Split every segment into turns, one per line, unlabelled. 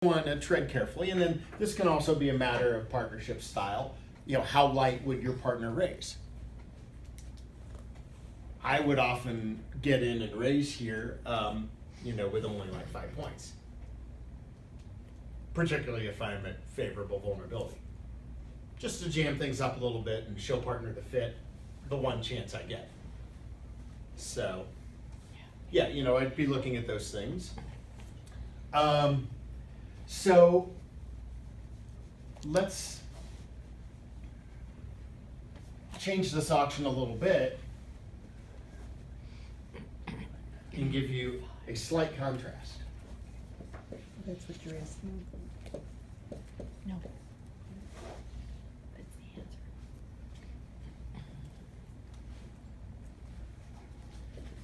want to tread carefully, and then this can also be a matter of partnership style. How light would your partner raise? I would often get in and raise here, with only like 5 points, particularly if I'm at favorable vulnerability, just to jam things up a little bit and show partner the fit, the one chance I get. So, yeah, I'd be looking at those things. So let's change this auction a little bit and give you a slight contrast.
That's what you're asking.
No. That's the answer.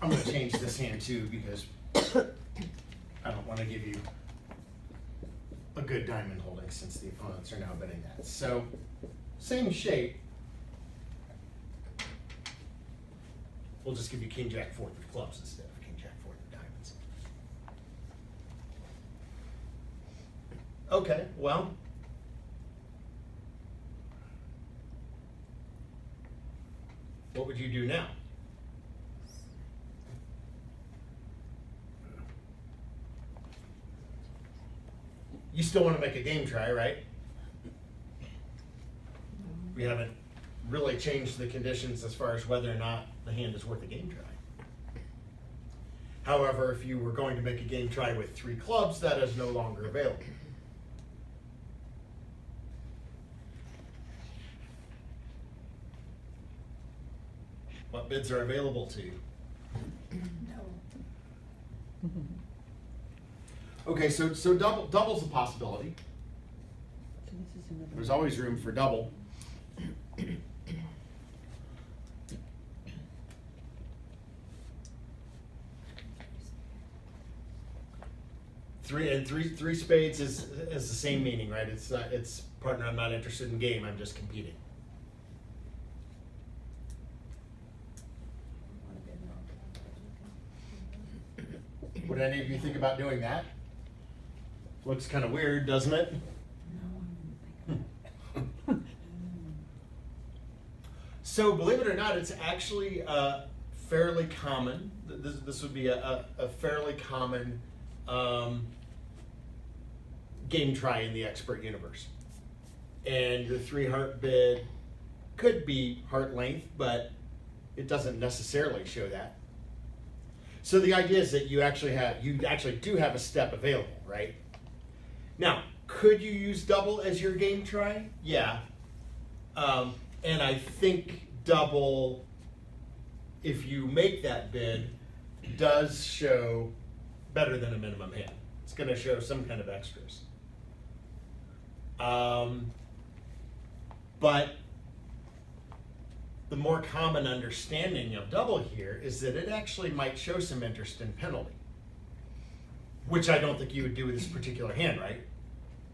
I'm going to change this hand too because I don't want to give you a good diamond holding since the opponents are now betting that. So, same shape. We'll just give you King Jack fourth of clubs instead of King Jack fourth of diamonds. Okay, well. What would you do now? You still want to make a game try, right? We haven't really changed the conditions as far as whether or not the hand is worth a game try. However, if you were going to make a game try with 3 clubs, that is no longer available. What bids are available to you?
No.
Okay, so double's a possibility.
So this is another.
There's always room for double. Three spades is the same meaning, right? It's partner, I'm not interested in game, I'm just competing. Would any of you think about doing that? Looks kind of weird, doesn't it? So believe it or not, it's actually fairly common. This would be a fairly common game try in the expert universe. And your 3 heart bid could be heart length, but it doesn't necessarily show that. So the idea is that you actually do have a step available, right? Now, could you use double as your game try? Yeah. And I think double, if you make that bid, does show better than a minimum hand. It's going to show some kind of extras. But the more common understanding of double here is that it actually might show some interest in penalty, which I don't think you would do with this particular hand, right?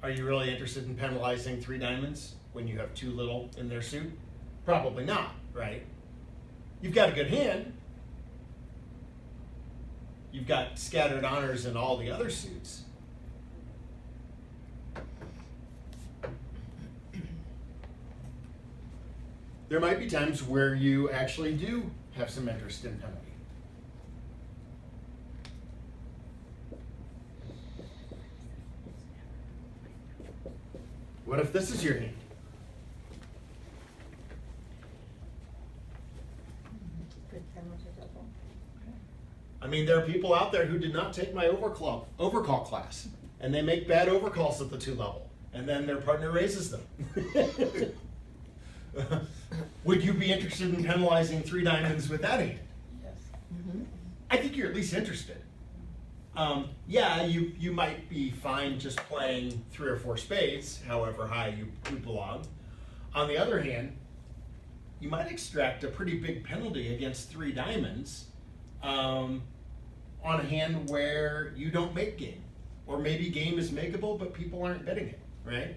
Are you really interested in penalizing 3 diamonds when you have 2 little in their suit? Probably not, right? You've got a good hand. You've got scattered honors in all the other suits. There might be times where you actually do have some interest in penalty. What if this is your hand? I mean, there are people out there who did not take my overcall class, and they make bad overcalls at the 2 level, and then their partner raises them. Would you be interested in penalizing 3 diamonds with that hand?
Yes.
Mm-hmm.
I think you're at least interested. Yeah, you might be fine just playing 3 or 4 spades, however high you belong. On the other hand, you might extract a pretty big penalty against 3 diamonds on a hand where you don't make game. Or maybe game is makeable, but people aren't betting it, right?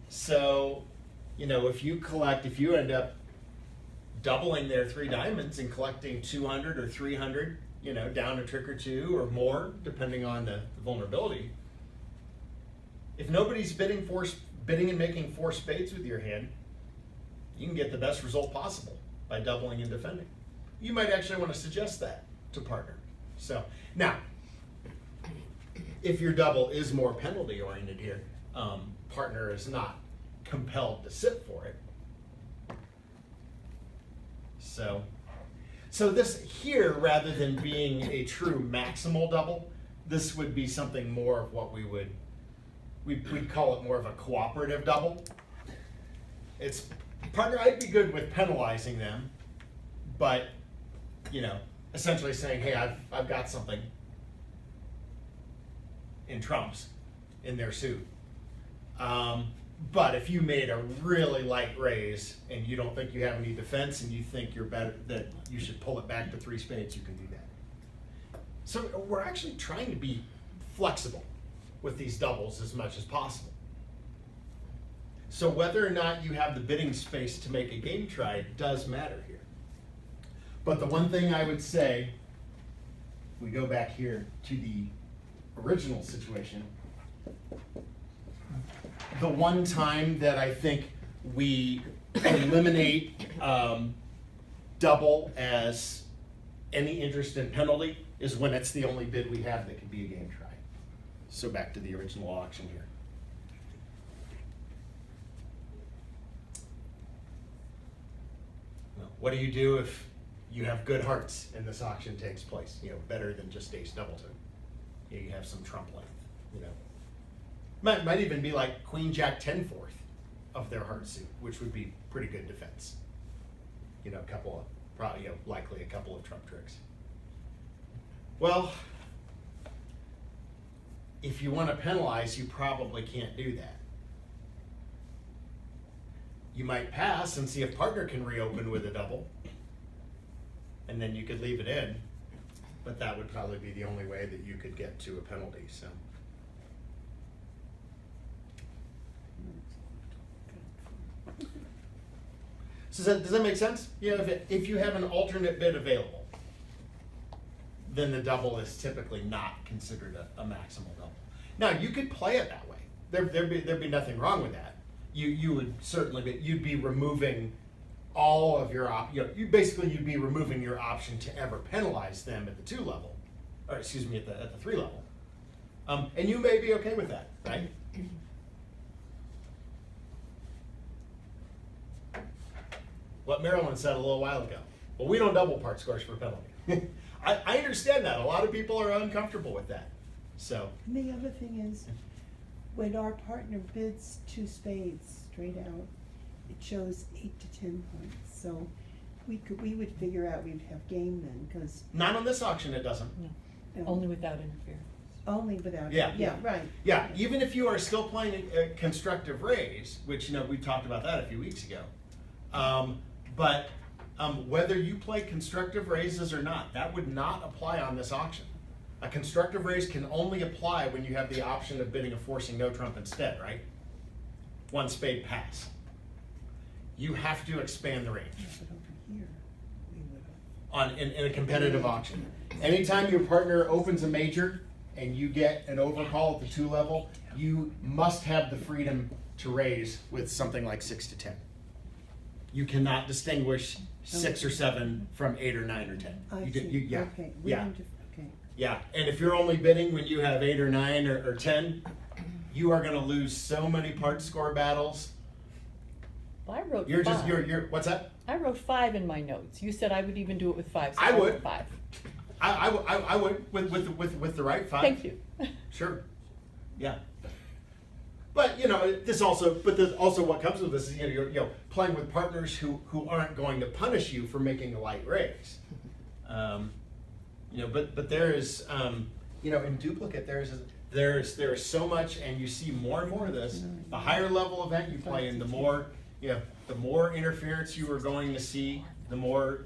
So, if you end up doubling their 3 diamonds and collecting 200 or 300, down a trick or 2 or more, depending on the vulnerability, if nobody's bidding and making 4 spades with your hand, you can get the best result possible by doubling and defending. You might actually want to suggest that to partner. So now, if your double is more penalty oriented here, partner is not compelled to sit for it. So this here, rather than being a true maximal double, this would be something more of what we'd call it more of a cooperative double. It's partner, I'd be good with penalizing them, but essentially saying, hey, I've got something in trumps in their suit. But if you made a really light raise and you don't think you have any defense and you think you're better, that you should pull it back to 3 spades, you can do that. So we're actually trying to be flexible with these doubles as much as possible. So whether or not you have the bidding space to make a game try does matter here. But the one thing I would say, we go back here to the original situation, the one time that I think we eliminate double as any interest in penalty is when it's the only bid we have that could be a game try. So back to the original auction here. What do you do if you have good hearts and this auction takes place? Better than just ace doubleton. You have some trump length. Might even be like queen jack 10/4 of their heart suit, which would be pretty good defense. Likely a couple of trump tricks. Well, if you want to penalize, you probably can't do that. You might pass and see if partner can reopen with a double, and then you could leave it in, but that would probably be the only way that you could get to a penalty. So does that make sense? If you have an alternate bid available, then the double is typically not considered a maximal double. Now you could play it that way. There'd be nothing wrong with that. You would certainly you'd be removing all of your you'd be removing your option to ever penalize them at the 2 level, or excuse me, at the 3 level, and you may be okay with that, right? What Marilyn said a little while ago. Well, we don't double part scores for penalty. I understand that. A lot of people are uncomfortable with that. So.
And the other thing is, when our partner bids 2 spades straight out, it shows 8 to 10 points. So we would figure out we'd have game then, because.
Not on this auction, it doesn't.
No, only without interference.
Only without.
Yeah.
Yeah, right.
Yeah, even if you are still playing a constructive raise, which we talked about that a few weeks ago. But whether you play constructive raises or not, that would not apply on this auction. A constructive raise can only apply when you have the option of bidding a forcing no trump instead, right? 1 spade pass. You have to expand the range.
Yeah, but over here, we would have.
In a competitive auction. Anytime your partner opens a major and you get an overcall at the 2 level, you must have the freedom to raise with something like 6 to 10. You cannot distinguish 6 or 7 from 8 or 9 or 10.
Yeah. Okay. Okay.
Yeah, and if you're only bidding when you have 8 or 9 or 10, you are going to lose so many part score battles.
Well, I wrote
You're
5.
just you're what's that?
I wrote 5 in my notes. You said I would even do it with 5. So
I would.
wrote 5.
I would with the right 5.
Thank you.
Sure. Yeah. But there's also what comes with this is you're playing with partners who aren't going to punish you for making a light raise. But there is in duplicate there is so much, and you see more and more of this. The higher level event you play in, the more interference you are going to see, the more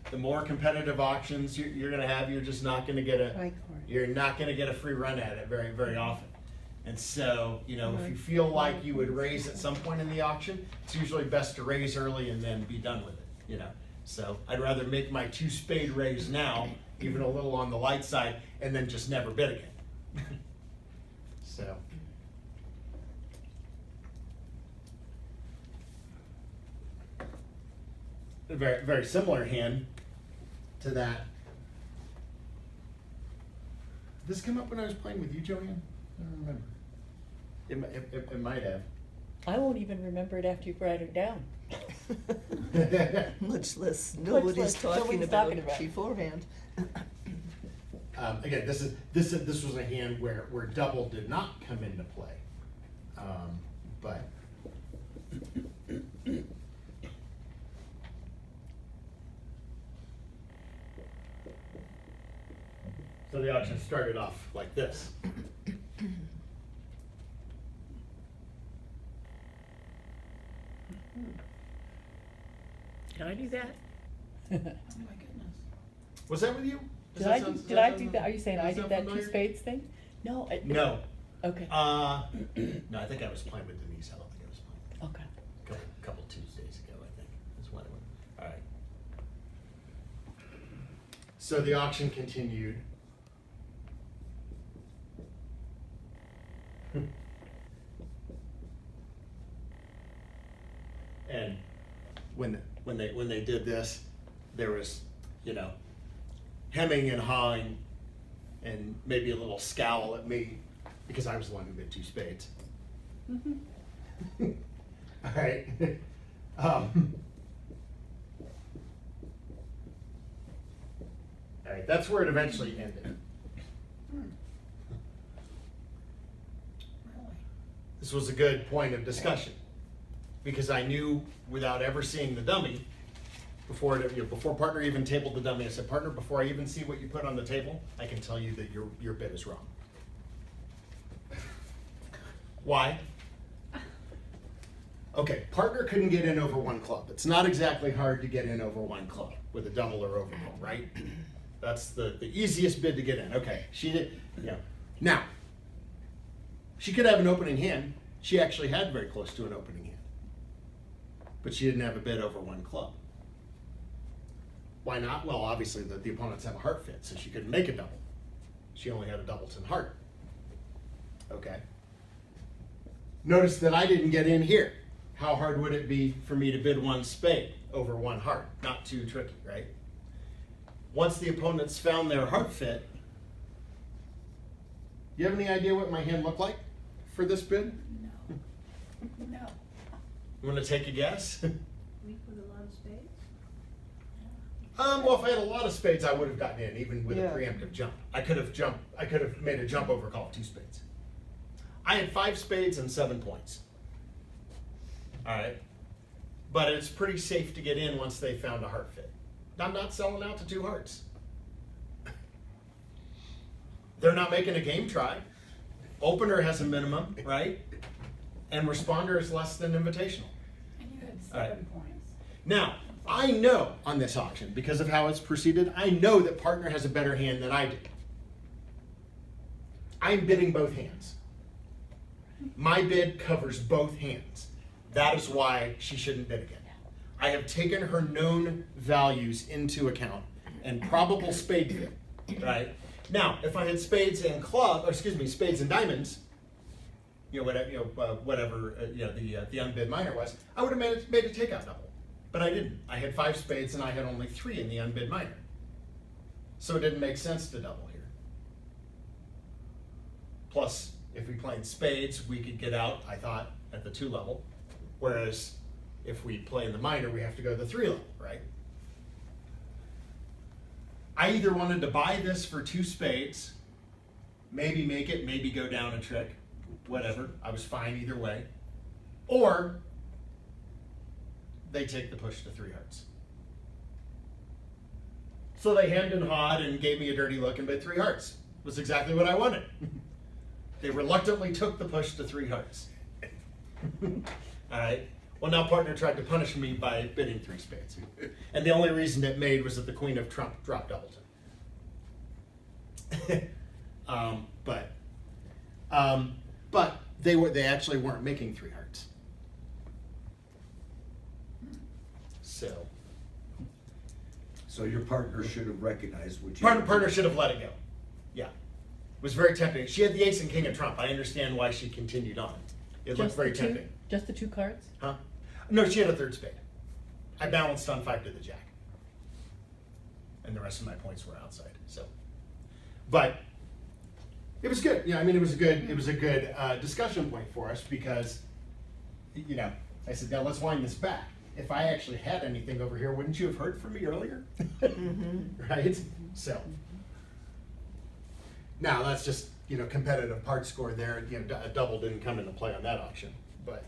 the more competitive auctions you're going to have. You're just not going to get a free run at it very, very often. And so, if you feel like you would raise at some point in the auction, it's usually best to raise early and then be done with it, So I'd rather make my 2 spade raise now, even a little on the light side, and then just never bid again. So. a very, very similar hand to that. Did this come up when I was playing with you, Joanne? I don't remember. It might have.
I won't even remember it after you write it down.
Much less know what he's
less know what
talking
he's
about
talking about.
beforehand.
Again, this was a hand where double did not come into play, but so the auction started off like this.
Can I do that?
Oh my goodness.
Was that with you?
Did I do that? Are you saying I did that two spades thing? No.
No.
Okay.
No, I think I was playing with Denise. I don't think I was playing.
Okay.
Couple Tuesdays ago, I think. That's when it went. All right. So the auction continued. And when they did this, there was, hemming and hawing and maybe a little scowl at me because I was the one who bid two spades.
Mm-hmm.
All right. All right, that's where it eventually ended.
Really?
This was a good point of discussion because I knew without ever seeing the dummy, before partner even tabled the dummy, I said, partner, before I even see what you put on the table, I can tell you that your bid is wrong. Why? Okay, partner couldn't get in over one club. It's not exactly hard to get in over one club with a double or overcall, right? That's the easiest bid to get in. Okay, she did, Now, she could have an opening hand. She actually had very close to an opening hand. But she didn't have a bid over one club. Why not? Well, obviously the opponents have a heart fit, so she couldn't make a double. She only had a doubleton heart. Okay. Notice that I didn't get in here. How hard would it be for me to bid one spade over one heart? Not too tricky, right? Once the opponents found their heart fit, you have any idea what my hand looked like for this bid?
No. No.
You want to take a guess?
Weak with a lot of spades?
Well, if I had a lot of spades, I would have gotten in, even with
Yeah.
a preemptive jump. I could have made a jump over call of two spades. I had 5 spades and 7 points. All right. But it's pretty safe to get in once they found a heart fit. I'm not selling out to 2 hearts. They're not making a game try. Opener has a minimum, right? And responder is less than invitational.
And you had
All right.
7 points.
Now, I know on this auction, because of how it's proceeded, I know that partner has a better hand than I do. I'm bidding both hands. My bid covers both hands. That is why she shouldn't bid again. I have taken her known values into account and probable spade bid, right? Now, if I had spades and spades and diamonds, whatever the unbid minor was, I would have made a takeout double. But I didn't. I had 5 spades and I had only 3 in the unbid minor. So it didn't make sense to double here. Plus, if we played spades, we could get out, I thought, at the 2 level. Whereas if we play in the minor, we have to go to the 3 level, right? I either wanted to buy this for 2 spades, maybe make it, maybe go down a trick, whatever. I was fine either way. Or they take the push to 3 hearts. So they hemmed and hawed and gave me a dirty look and bid 3 hearts. It was exactly what I wanted. They reluctantly took the push to 3 hearts. All right. Well, now partner tried to punish me by bidding 3 spades. And the only reason it made was that the queen of trump dropped doubleton. But they actually weren't making 3 hearts.
So your partner should have recognized what you.
Partner should have let it go. Yeah. It was very tempting. She had the ace and king of trump. I understand why she continued on. It looked very tempting.
Just the 2 cards?
Huh? No, she had a 3rd spade. I balanced on 5 to the jack. And the rest of my points were outside, so. But it was good, yeah, I mean, it was a good discussion point for us because, you know, I said, now let's wind this back. If I actually had anything over here, wouldn't you have heard from me earlier? Right? So. Now, that's just, you know, competitive part score there. You know, a double didn't come into play on that auction, but